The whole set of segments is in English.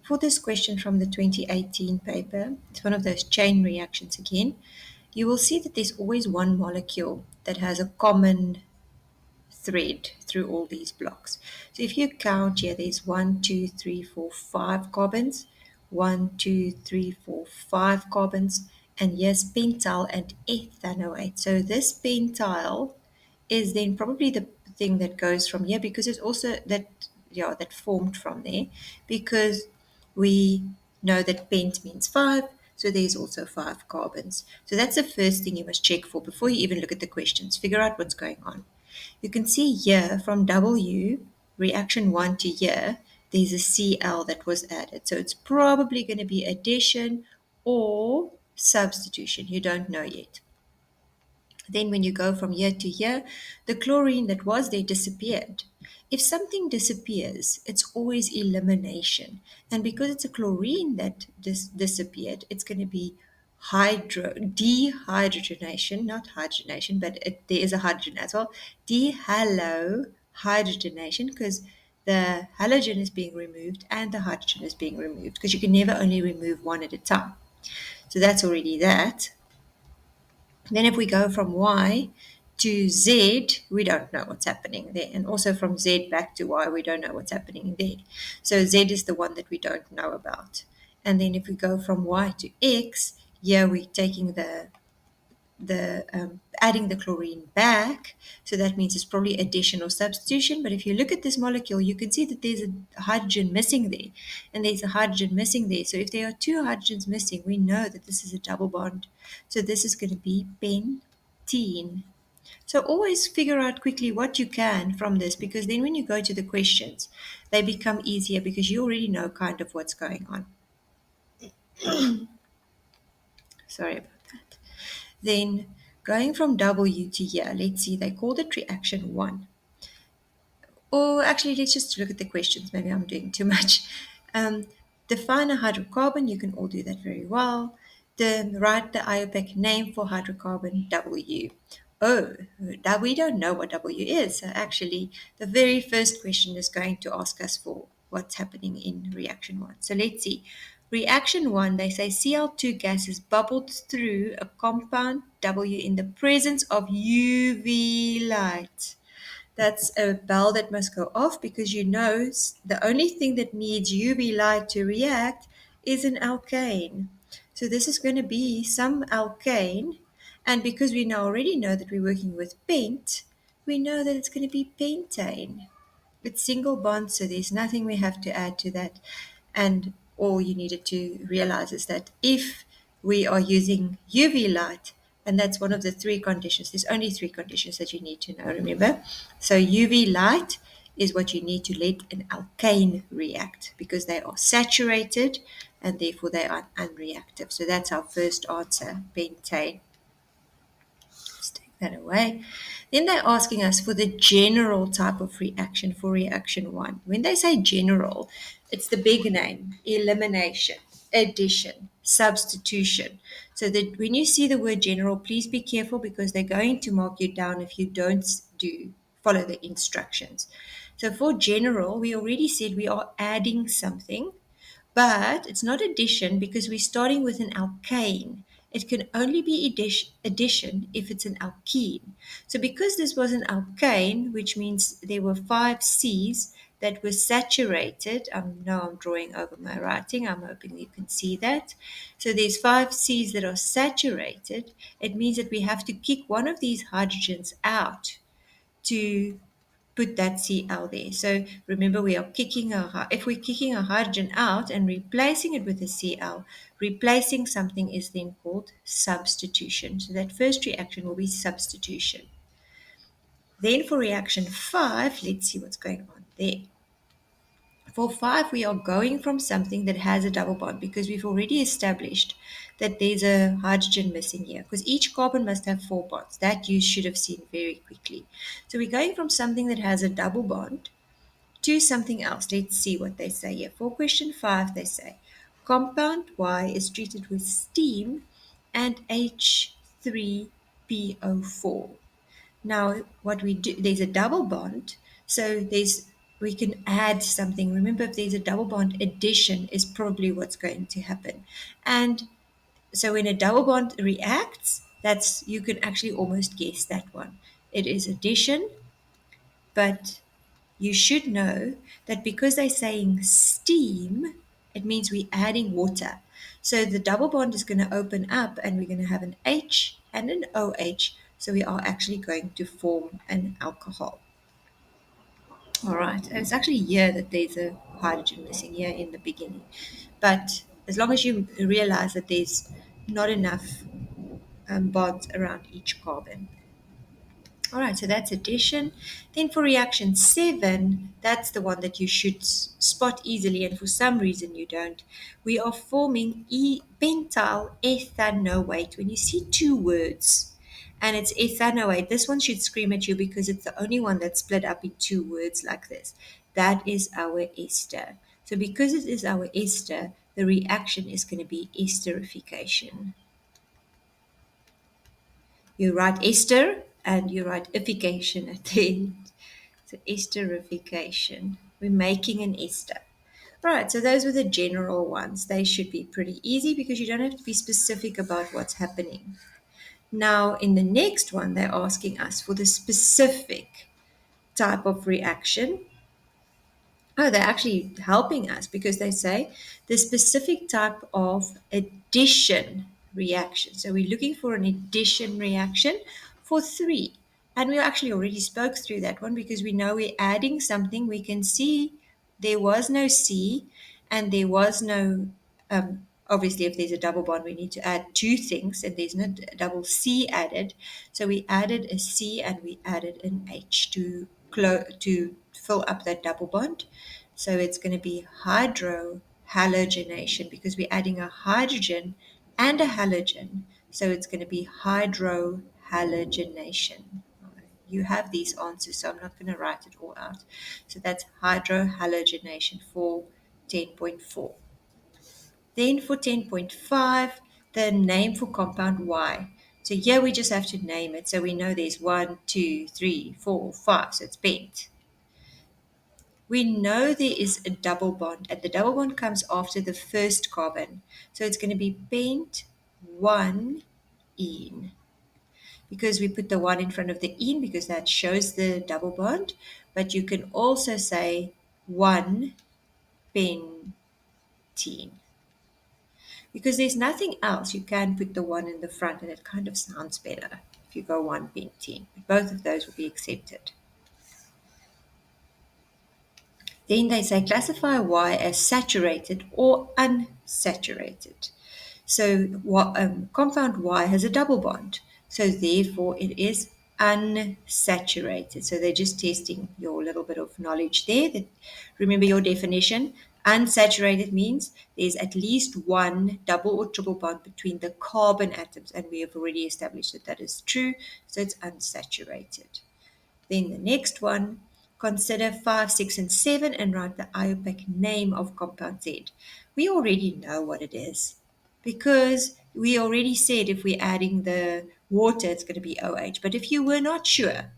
for this question from the 2018 paper, it's one of those chain reactions again, you will see that there's always one molecule that has a common thread through all these blocks. So if you count here, there's 1, 2, 3, 4, 5 carbons, 1, 2, 3, 4, 5 carbons, and yes, pentyl and ethanoate. So this pentyl is then probably the thing that goes from here because it's also that formed from there because we know that pent means 5, so there's also 5 carbons. So that's the first thing you must check for before you even look at the questions. Figure out what's going on. You can see here from W, reaction 1 to here, there's a Cl that was added. So it's probably going to be addition or substitution. You don't know yet. Then when you go from here to here, the chlorine that was there disappeared. If something disappears, it's always elimination. And because it's a chlorine that disappeared, it's going to be dehydrogenation, not hydrogenation, but there is a hydrogen as well. Dehalohydrogenation, because the halogen is being removed and the hydrogen is being removed, because you can never only remove one at a time. So that's already that. Then if we go from Y to Z, we don't know what's happening there. And also from Z back to Y, we don't know what's happening there. So Z is the one that we don't know about. And then if we go from Y to X, here we're taking the adding the chlorine back, so that means it's probably addition or substitution. But if you look at this molecule, you can see that there's a hydrogen missing there, and there's a hydrogen missing there. So if there are 2 hydrogens missing, we know that this is a double bond. So this is going to be pentene. So always figure out quickly what you can from this, because then when you go to the questions, they become easier because you already know kind of what's going on. Sorry about that. Then going from W to here, let's see, they called it reaction 1. Or actually, let's just look at the questions. Maybe I'm doing too much. Define a hydrocarbon. You can all do that very well. Then write the IUPAC name for hydrocarbon W. Oh, we don't know what W is. So actually, the very first question is going to ask us for what's happening in reaction 1. So let's see. Reaction 1, they say Cl2 gas is bubbled through a compound W in the presence of UV light. That's a bell that must go off, because you know the only thing that needs UV light to react is an alkane. So this is going to be some alkane, and because we now already know that we're working with pent, we know that it's going to be pentane. It's single bond, so there's nothing we have to add to that. And all you needed to realize is that if we are using UV light, and that's one of the 3 conditions, there's only 3 conditions that you need to know, remember? So UV light is what you need to let an alkane react, because they are saturated and therefore they are unreactive. So that's our first answer, pentane. Let's take that away. Then they're asking us for the general type of reaction for reaction 1. When they say general, it's the big name: elimination, addition, substitution. So that when you see the word general, please be careful, because they're going to mark you down if you don't follow the instructions. So for general, we already said we are adding something, but it's not addition because we're starting with an alkane. It can only be addition if it's an alkene. So because this was an alkane, which means there were 5 C's that were saturated. Now I'm drawing over my writing. I'm hoping you can see that. So there's 5 C's that are saturated. It means that we have to kick one of these hydrogens out to put that Cl there. So remember, we are if we're kicking a hydrogen out and replacing it with a Cl, replacing something is then called substitution. So that first reaction will be substitution. Then for reaction 5, let's see what's going on there. For 5, we are going from something that has a double bond, because we've already established that there's a hydrogen missing here, because each carbon must have 4 bonds. That you should have seen very quickly. So we're going from something that has a double bond to something else. Let's see what they say here. For question 5, they say compound Y is treated with steam and H3PO4. Now, what we do, there's a double bond, so there's we can add something. Remember, if there's a double bond, addition is probably what's going to happen. And so when a double bond reacts, that's you can actually almost guess that one. It is addition, but you should know that because they're saying steam, it means we're adding water. So the double bond is going to open up and we're going to have an H and an OH. So we are actually going to form an alcohol. All right. And it's actually here that there's a hydrogen missing here in the beginning. But as long as you realize that there's not enough bonds around each carbon. All right, so that's addition. Then for reaction 7, that's the one that you should spot easily, and for some reason you don't. We are forming pentyl ethanoate. When you see two words and it's ethanoate, this one should scream at you because it's the only one that's split up in two words like this. That is our ester. So because it is our ester, the reaction is going to be esterification. You write ester and you write ification at the end. So esterification. We're making an ester. Right, so those were the general ones. They should be pretty easy because you don't have to be specific about what's happening. Now, in the next one, they're asking us for the specific type of reaction. Oh, they're actually helping us because they say the specific type of addition reaction. So we're looking for an addition reaction for 3. And we actually already spoke through that one because we know we're adding something. We can see there was no C and there was no, obviously, if there's a double bond, we need to add 2 things and there's no double C added. So we added a C and we added an H to fill up that double bond. So it's going to be hydrohalogenation because we're adding a hydrogen and a halogen. So it's going to be hydrohalogenation. You have these answers, so I'm not going to write it all out. So that's hydrohalogenation for 10.4. Then for 10.5, the name for compound Y. So here we just have to name it. So we know there's 1, 2, 3, 4, 5. So it's bent. We know there is a double bond, and the double bond comes after the first carbon. So it's going to be pent 1 ene because we put the 1 in front of the ene because that shows the double bond. But you can also say 1 pentene because there's nothing else. You can put the 1 in the front and it kind of sounds better if you go 1 pentene. Both of those will be accepted. Then they say classify Y as saturated or unsaturated. So compound Y has a double bond. So therefore it is unsaturated. So they're just testing your little bit of knowledge there. That, remember your definition. Unsaturated means there's at least one double or triple bond between the carbon atoms. And we have already established that that is true. So it's unsaturated. Then the next one, consider 5, 6, and 7 and write the IUPAC name of compound Z. We already know what it is because we already said if we're adding the water, it's going to be OH. But if you were not sure,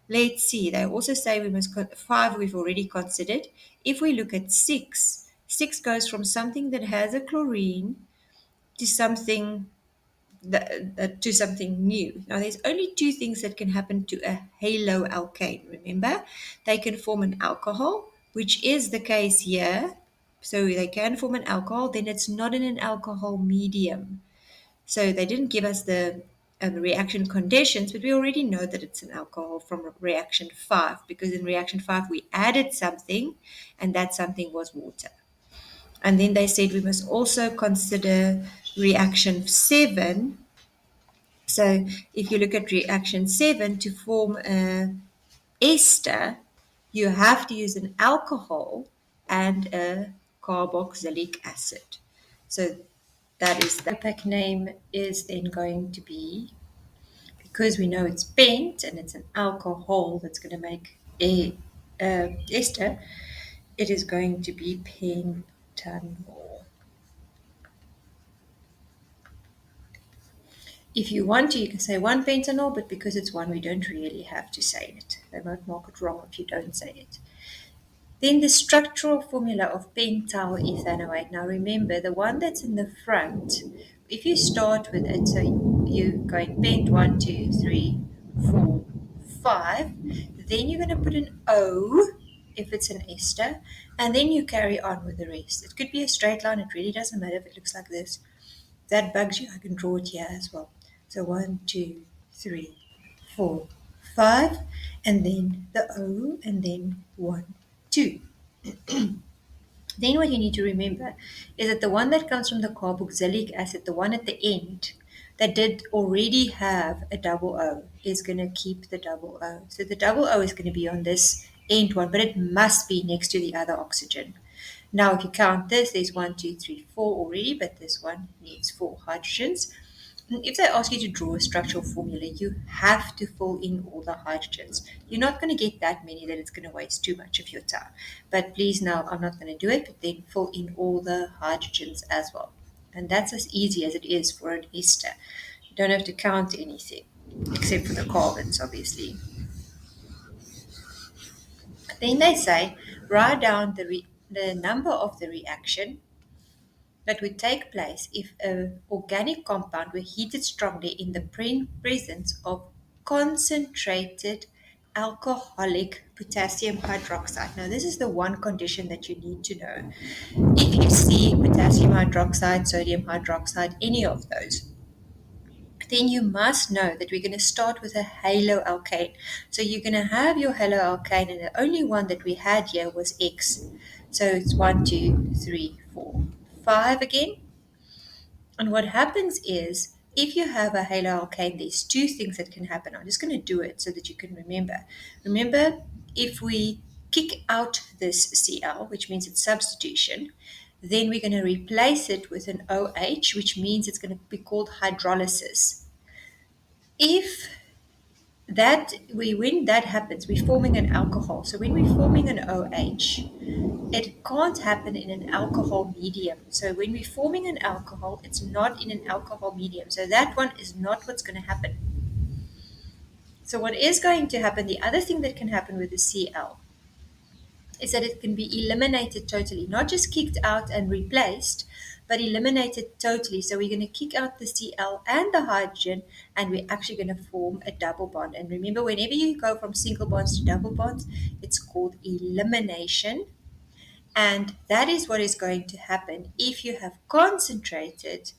let's see. They also say we must, 5 we've already considered. If we look at 6, 6 goes from something that has a chlorine to something to something new. Now, there's only 2 things that can happen to a haloalkane. Remember, they can form an alcohol, which is the case here. So they can form an alcohol, then it's not in an alcohol medium. So they didn't give us the reaction conditions, but we already know that it's an alcohol from reaction 5 because in reaction 5 we added something and that something was water. And then they said we must also consider reaction 7. So if you look at reaction 7 to form a ester, you have to use an alcohol and a carboxylic acid. So that is the pack name is then going to be, because we know it's bent and it's an alcohol that's going to make a ester, it is going to be pentanol. If you want to, you can say 1 pentanol, but because it's 1, we don't really have to say it. They won't mark it wrong if you don't say it. Then the structural formula of pentyl ethanoate. Now remember, the one that's in the front, if you start with it, so you're going pent 1, 2, 3, 4, 5, then you're going to put an O if it's an ester, and then you carry on with the rest. It could be a straight line, it really doesn't matter if it looks like this. If that bugs you, I can draw it here as well. So 1, 2, 3, 4, 5, and then the O, and then 1, 2. Then what you need to remember is that the one that comes from the carboxylic acid, the one at the end, that did already have a double O, is going to keep the double O. So the double O is going to be on this end one, but it must be next to the other oxygen. Now, if you count this, there's 1, 2, 3, 4 already, but this one needs 4 hydrogens. If they ask you to draw a structural formula, you have to fill in all the hydrogens. You're not going to get that many that it's going to waste too much of your time. But please now, I'm not going to do it, but then fill in all the hydrogens as well. And that's as easy as it is for an ester. You don't have to count anything, except for the carbons, obviously. Then they say, write down the number of the reaction that would take place if an organic compound were heated strongly in the presence of concentrated alcoholic potassium hydroxide. Now, this is the one condition that you need to know. If you see potassium hydroxide, sodium hydroxide, any of those, then you must know that we're going to start with a haloalkane. So you're going to have your haloalkane, and the only one that we had here was X. So it's 1, 2, 3, 4, 5 again. And what happens is, if you have a haloalkane, there's two things that can happen. I'm just going to do it so that you can remember. Remember, if we kick out this Cl, which means it's substitution, then we're going to replace it with an OH, which means it's going to be called hydrolysis. If when that happens, we're forming an alcohol. So when we're forming an OH, it can't happen in an alcohol medium. So when we're forming an alcohol, it's not in an alcohol medium. So that one is not what's going to happen. So what is going to happen, the other thing that can happen with the Cl is that it can be eliminated totally, not just kicked out and replaced, but eliminated totally. So we're going to kick out the Cl and the hydrogen, and we're actually going to form a double bond. And remember, whenever you go from single bonds to double bonds, it's called elimination. And that is what is going to happen if you have concentrated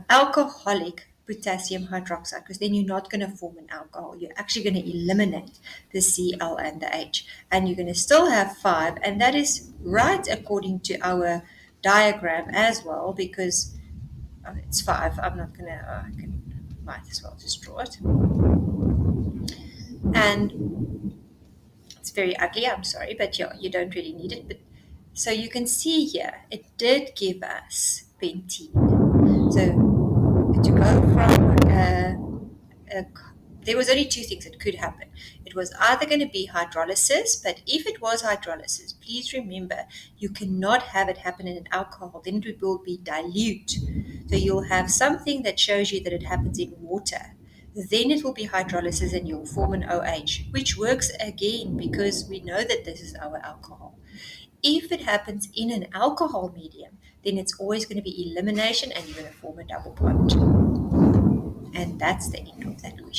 alcoholic potassium hydroxide, because then you're not going to form an alcohol. You're actually going to eliminate the Cl and the H, and you're going to still have 5, and that is right according to our diagram as well, because it's 5. I'm not going to, might as well just draw it. And it's very ugly, I'm sorry, but yeah, you don't really need it. But so you can see here, it did give us pentene. So to go from there was only two things that could happen. It was either going to be hydrolysis, but if it was hydrolysis, please remember you cannot have it happen in an alcohol, then it will be dilute. So you'll have something that shows you that it happens in water. Then it will be hydrolysis and you'll form an OH, which works again because we know that this is our alcohol. If it happens in an alcohol medium, then it's always going to be elimination and you're going to form a double bond. And that's the end of that question.